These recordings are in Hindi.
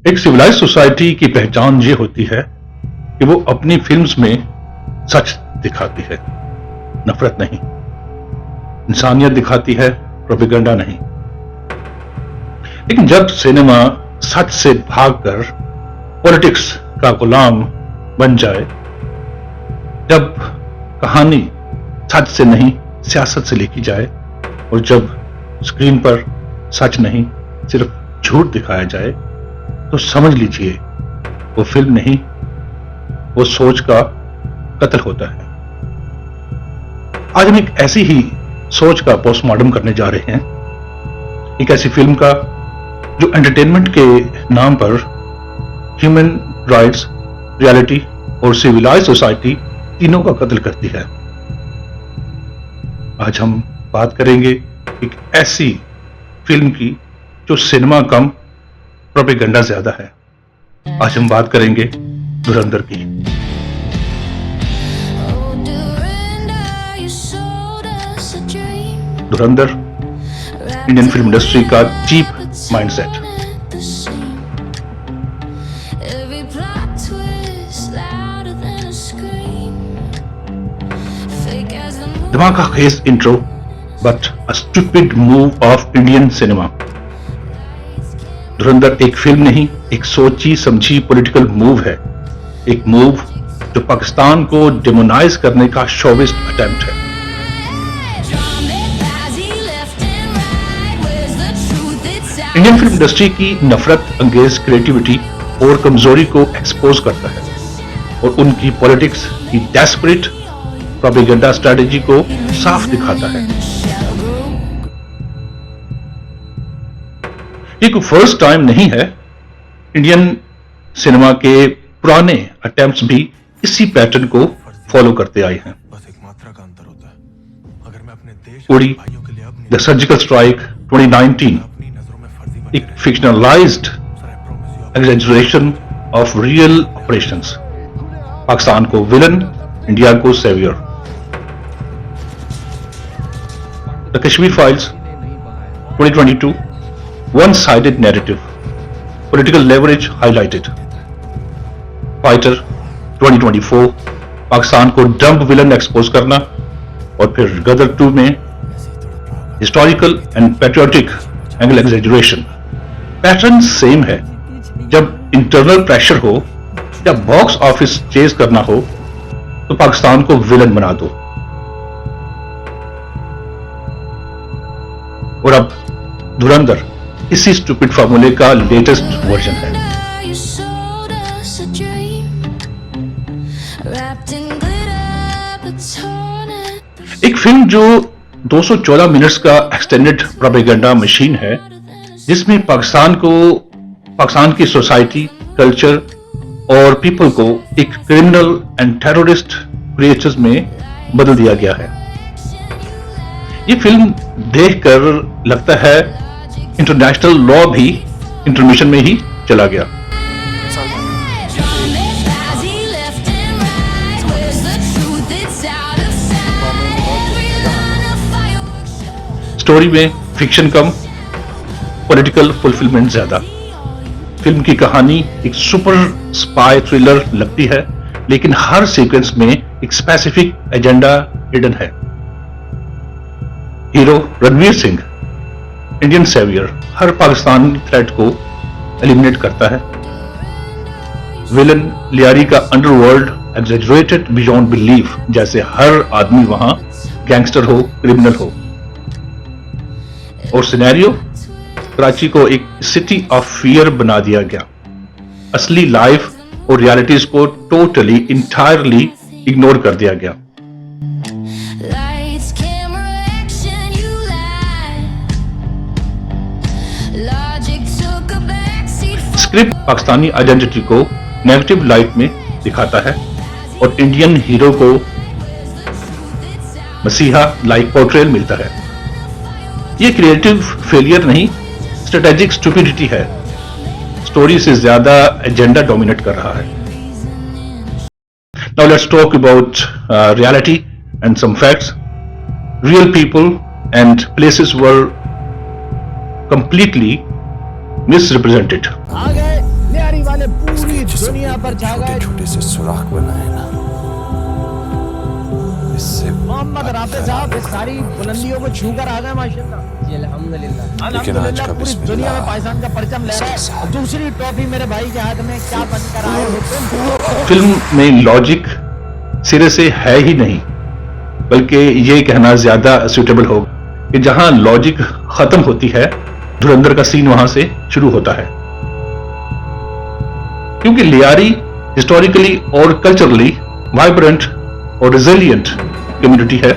एक सिविलाइज सोसाइटी की पहचान ये होती है कि वो अपनी फिल्म्स में सच दिखाती है, नफरत नहीं। इंसानियत दिखाती है, प्रोपेगेंडा नहीं। लेकिन जब सिनेमा सच से भागकर पॉलिटिक्स का गुलाम बन जाए, जब कहानी सच से नहीं सियासत से लिखी जाए और जब स्क्रीन पर सच नहीं सिर्फ झूठ दिखाया जाए, तो समझ लीजिए वो फिल्म नहीं, वो सोच का कत्ल होता है। आज हम एक ऐसी ही सोच का पोस्टमार्टम करने जा रहे हैं, एक ऐसी फिल्म का जो एंटरटेनमेंट के नाम पर ह्यूमन राइट्स, रियलिटी और सिविलाइज सोसाइटी तीनों का कत्ल करती है। आज हम बात करेंगे एक ऐसी फिल्म की जो सिनेमा कम प्रोपेगेंडा ज्यादा है। आज हम बात करेंगे धुरंधर की। धुरंधर इंडियन फिल्म इंडस्ट्री का चीप माइंडसेट। धमाका खेज intro but a stupid move of Indian cinema. Dhurandhar एक फिल्म नहीं, एक सोची समझी पॉलिटिकल मूव है, एक मूव जो पाकिस्तान को डेमोनाइज करने का शोविस्ट अटेम्प्ट है। इंडियन फिल्म इंडस्ट्री की नफरत अंगेज क्रिएटिविटी और कमजोरी को एक्सपोज करता है और उनकी पॉलिटिक्स की डेस्परेट प्रोपेगेंडा स्ट्रेटेजी को साफ दिखाता है। ये कोई फर्स्ट टाइम नहीं है। इंडियन सिनेमा के पुराने अटेम्प्ट्स भी इसी पैटर्न को फॉलो करते आए हैं। उड़ी, द सर्जिकल स्ट्राइक 2019 एक fictionalised exaggeration of real operations, Pakistan को विलन, इंडिया को saviour. The Kashmir files 2022 one-sided narrative, political leverage highlighted. Fighter 2024 Pakistan को डम्प विलन एक्सपोज करना, और फिर गदर 2 में historical and patriotic angle exaggeration. Pattern same है। जब इंटरनल प्रेशर हो, जब बॉक्स ऑफिस चेज करना हो, तो पाकिस्तान को विलन बना दो। और अब धुरंधर इसी स्टूपिड फार्मूले का लेटेस्ट वर्जन है। एक फिल्म जो 214 मिनट्स का एक्सटेंडेड प्रोपेगेंडा मशीन है, जिसमें पाकिस्तान की सोसाइटी, कल्चर और पीपल को एक क्रिमिनल एंड टेररिस्ट क्रिएचर्स में बदल दिया गया है। ये फिल्म देखकर लगता है इंटरनेशनल लॉ भी इंटरमिशन में ही चला गया। स्टोरी में फिक्शन कम, पॉलिटिकल फुलफिलमेंट ज्यादा। फिल्म की कहानी एक सुपर स्पाई थ्रिलर लगती है, लेकिन हर सीक्वेंस में एक स्पेसिफिक एजेंडा हिडन है। Hero Ranveer Singh, Indian saviour, हर पाकिस्तानी थ्रेट को एलिमिनेट करता है। विलन लियारी का अंडरवर्ल्ड एग्जैजरेटेड बियॉन्ड बिलीफ, जैसे हर आदमी वहां गैंगस्टर हो, क्रिमिनल हो। और सिनेरियो कराची को एक सिटी ऑफ फियर बना दिया गया। असली लाइफ और रियलिटीज को टोटली इंटायरली इग्नोर कर दिया गया। स्क्रिप्ट पाकिस्तानी आइडेंटिटी को नेगेटिव लाइट में दिखाता है और इंडियन हीरो को मसीहा लाइक पोर्ट्रेल मिलता है। ये क्रिएटिव फेलियर नहीं, स्ट्रेटेजिक स्टूपिडिटी है। स्टोरी से ज्यादा एजेंडा डोमिनेट कर रहा है। Now let's talk about reality and some facts. Real people and places were completely misrepresented. वाले पूरी दुनिया पर छा गए। छोटे से सुराख बनाए ना, इससे मोहम्मद राफे साहब इस सारी बुलंदियों को छू कर आ गए माशाल्लाह। जी अल्हम्दुलिल्लाह। लेकिन आज का पूरी दुनिया में पाकिस्तान का परचम ले रहा है। और दूसरी ट्रॉफी मेरे भाई के हाथ में, क्या बनकर आए हो तुम? फिल्म में लॉजिक सिरे से है ही नहीं, बल्कि ये कहना ज्यादा सूटेबल होगा कि जहां लॉजिक खत्म होती है, धुरंधर का सीन वहां से शुरू होता है। क्योंकि लियारी हिस्टोरिकली और कल्चरली वाइब्रेंट और रिजिलियंट कम्युनिटी है,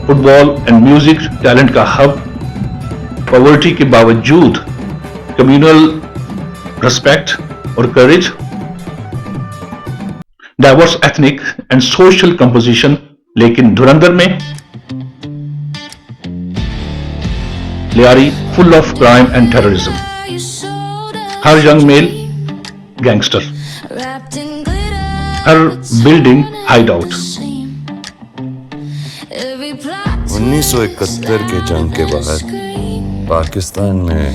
फुटबॉल एंड म्यूजिक टैलेंट का हब, पॉवर्टी के बावजूद कम्युनल रिस्पेक्ट और courage, diverse ethnic and social composition. लेकिन धुरंधर में Lyari full of crime and terrorism, हर यंग मेल गैंगस्टर, हर बिल्डिंग हाइड आउट। 1971 के जंग के बाद पाकिस्तान में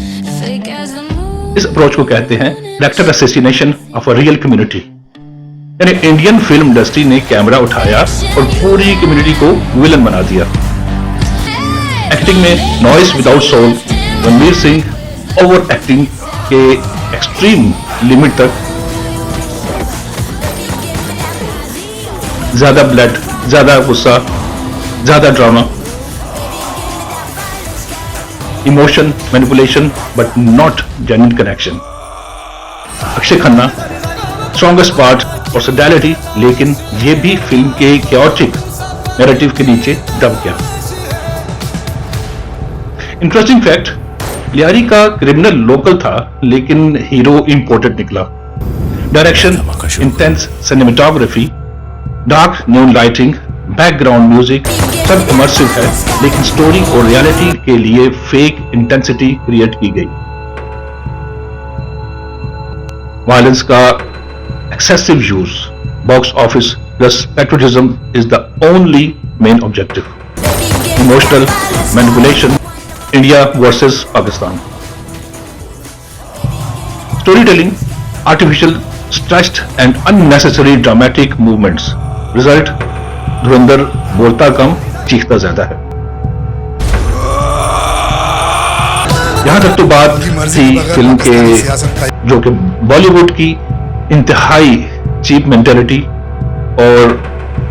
इस अप्रोच को कहते हैं director assassination of a real community. यानी इंडियन फिल्म इंडस्ट्री ने कैमरा उठाया और पूरी कम्युनिटी को विलन बना दिया। एक्टिंग में noise without soul, Ranveer Singh over acting के एक्सट्रीम लिमिट तक, ज्यादा ब्लड, ज्यादा गुस्सा, ज्यादा drama, emotion manipulation but not genuine connection. Akshaye Khanna strongest part और सैडलिटी, लेकिन ये भी फिल्म के कैओटिक नैरेटिव के नीचे दब गया। इंटरेस्टिंग फैक्ट, लियारी का क्रिमिनल लोकल था लेकिन हीरो इंपोर्टेड निकला। डायरेक्शन, इंटेंस सिनेमेटोग्राफी, डार्क न्यून लाइटिंग, बैकग्राउंड म्यूजिक सब इमर्सिव है, लेकिन स्टोरी और रियलिटी के लिए फेक इंटेंसिटी क्रिएट की गई। वायलेंस का excessive use, box office plus patriotism is the only main objective. Emotional manipulation, India versus Pakistan. Story telling, artificial stressed and unnecessary dramatic movements. Result, धुरंधर बोलता कम, चीखता ज्यादा है। यहां तक तो बात थी फिल्म के जो कि बॉलीवुड की इंतहाई चीप मेंटेलिटी और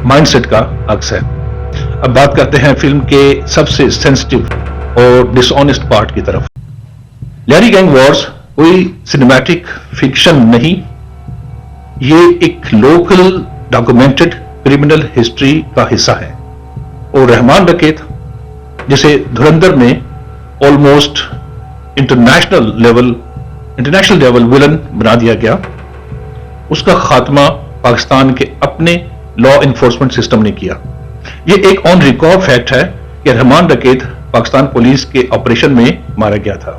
माइंडसेट का अक्स है। अब बात करते हैं फिल्म के सबसे सेंसिटिव और डिसऑनेस्ट पार्ट की तरफ। लियारी गैंग वॉर्स कोई सिनेमैटिक फिक्शन नहीं, ये एक लोकल डॉक्यूमेंटेड क्रिमिनल हिस्ट्री का हिस्सा है। और रहमान डकैत, जिसे धुरंधर में ऑलमोस्ट इंटरनेशनल लेवल विलन बना दिया गया, उसका खात्मा पाकिस्तान के अपने लॉ इन्फोर्समेंट सिस्टम ने किया। यह एक ऑन रिकॉर्ड फैक्ट है कि रहमान डकैत पाकिस्तान पुलिस के ऑपरेशन में मारा गया था।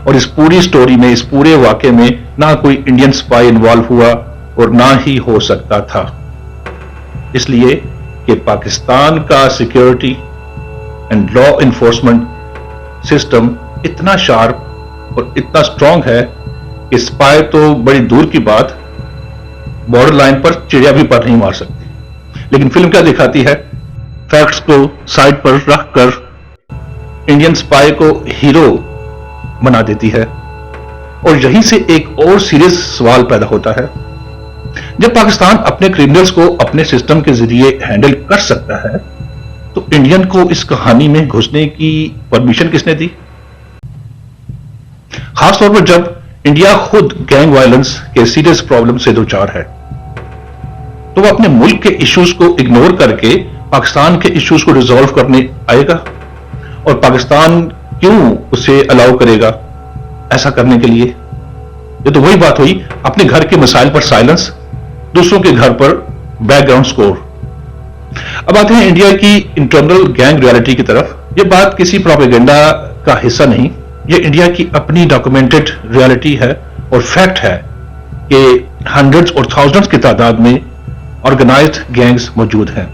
और इस पूरी स्टोरी में, इस पूरे वाकये में ना कोई इंडियन स्पाई इन्वॉल्व हुआ और ना ही हो सकता था, इसलिए कि पाकिस्तान का security and law enforcement system इतना शार्प और इतना स्ट्रांग है कि स्पाई तो बड़ी दूर की बात, बॉर्डर लाइन पर चिड़िया भी पर नहीं मार सकती। लेकिन फिल्म क्या दिखाती है, फैक्ट्स को साइड पर रखकर इंडियन स्पाई को हीरो बना देती है। और यहीं से एक और सीरियस सवाल पैदा होता है, जब पाकिस्तान अपने क्रिमिनल्स को अपने सिस्टम के जरिए हैंडल कर सकता है, तो इंडियन को इस कहानी में घुसने की परमिशन किसने दी? खासतौर पर जब इंडिया खुद गैंग वायलेंस के सीरियस प्रॉब्लम से दो चार है, तो वह अपने मुल्क के इश्यूज को इग्नोर करके पाकिस्तान के इश्यूज को रिजॉल्व करने आएगा? और पाकिस्तान क्यों उसे अलाउ करेगा ऐसा करने के लिए? ये तो वही बात हुई, अपने घर के मसाइल पर साइलेंस, दूसरों के घर पर बैकग्राउंड स्कोर। अब आते हैं इंडिया की इंटरनल गैंग रियलिटी की तरफ। यह बात किसी प्रोपेगेंडा का हिस्सा नहीं, यह इंडिया की अपनी डॉक्यूमेंटेड रियलिटी है और फैक्ट है कि हंड्रेड्स और थाउजेंड्स की तादाद में ऑर्गेनाइज्ड गैंग्स मौजूद हैं।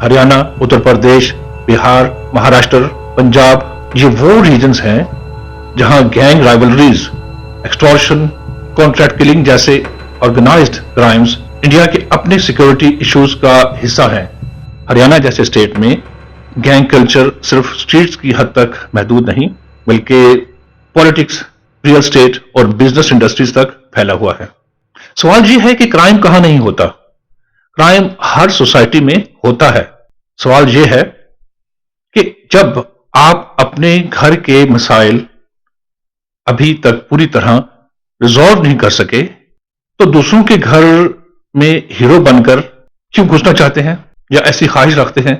हरियाणा, उत्तर प्रदेश, बिहार, महाराष्ट्र, पंजाब, ये वो रीजन्स हैं जहां gang rivalries, extortion, contract killing जैसे ऑर्गेनाइज्ड क्राइम्स इंडिया के अपने सिक्योरिटी इश्यूज का हिस्सा हैं। हरियाणा जैसे स्टेट में गैंग कल्चर सिर्फ स्ट्रीट्स की हद तक महदूद नहीं बल्कि पॉलिटिक्स, रियल एस्टेट और बिजनेस इंडस्ट्रीज तक फैला हुआ है। सवाल यह है कि क्राइम कहां नहीं होता? क्राइम हर सोसाइटी में होता है। सवाल यह है कि जब आप अपने घर के मसाइल अभी तक पूरी तरह रिजॉल्व नहीं कर सके तो दूसरों के घर में हीरो बनकर क्यों घुसना चाहते हैं या ऐसी ख्वाहिश रखते हैं?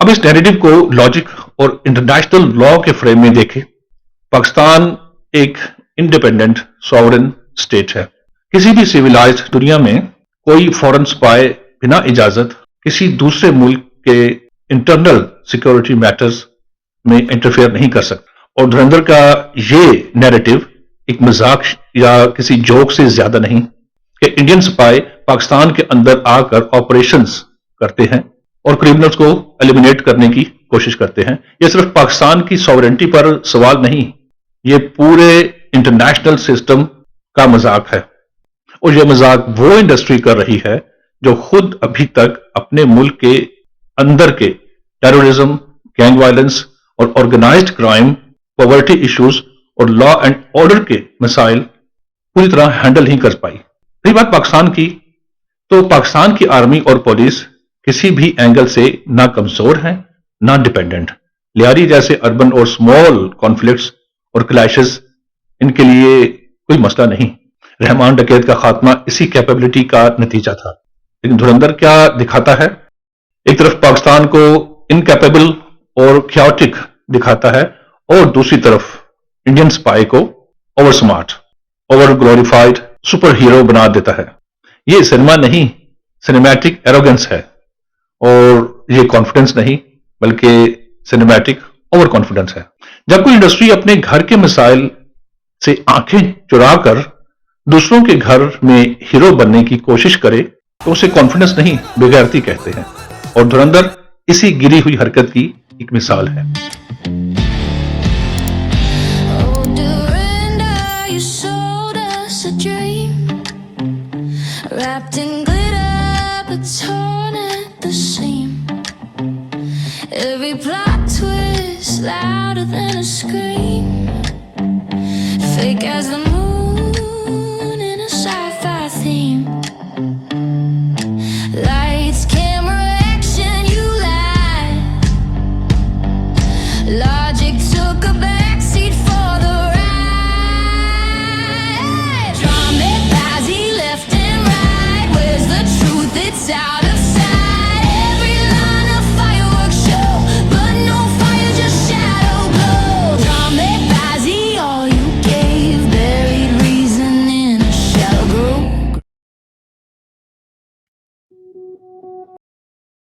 अब इस नैरेटिव को लॉजिक और इंटरनेशनल लॉ के फ्रेम में देखें। पाकिस्तान एक इंडिपेंडेंट सॉवरेन स्टेट है। किसी भी सिविलाइज्ड दुनिया में कोई फॉरेन स्पाई बिना इजाजत किसी दूसरे मुल्क के इंटरनल सिक्योरिटी मैटर्स में इंटरफेयर नहीं कर सकता। और धुरंधर का ये नैरेटिव एक मजाक या किसी जोक से ज्यादा नहीं कि इंडियन स्पाई पाकिस्तान के अंदर आकर ऑपरेशंस करते हैं और क्रिमिनल्स को एलिमिनेट करने की कोशिश करते हैं। यह सिर्फ पाकिस्तान की सॉवरेंटी पर सवाल नहीं, ये पूरे इंटरनेशनल सिस्टम का मजाक है। और यह मजाक वो इंडस्ट्री कर रही है जो खुद अभी तक अपने मुल्क के अंदर के टेररिज्म, गैंग वायलेंस और ऑर्गेनाइज्ड क्राइम, पॉवर्टी इश्यूज और लॉ एंड ऑर्डर के मसाइल पूरी तरह हैंडल नहीं कर पाई। रही बात पाकिस्तान की, तो पाकिस्तान की आर्मी और पुलिस किसी भी एंगल से ना कमजोर है ना डिपेंडेंट। लियारी जैसे अर्बन और स्मॉल कॉन्फ्लिक्ट्स और क्लैशेस इनके लिए कोई मसला नहीं। रहमान डकैत का खात्मा इसी कैपेबिलिटी का नतीजा था। लेकिन धुरंधर क्या दिखाता है? एक तरफ पाकिस्तान को इनकैपेबल और क्याटिक दिखाता है और दूसरी तरफ इंडियन स्पाई को over smart, over glorified super hero बना देता है। ये सिनेमा नहीं, सिनेमैटिक एरोगेंस है। और ये कॉन्फिडेंस नहीं बल्कि सिनेमैटिक ओवर कॉन्फिडेंस है। जब कोई इंडस्ट्री अपने घर के मसाइल से आंखें चुराकर दूसरों के घर में हीरो बनने की कोशिश करे तो उसे कॉन्फिडेंस नहीं बेगैरती कहते हैं। और धुरंधर इसी गिरी हुई हरकत की एक मिसाल है। Every plot twist louder than a scream, fake as the moon in a sci-fi theme. Lights, camera, action, you lied. Logic took a backseat for the ride. Drama, left and right. Where's the truth? It's out.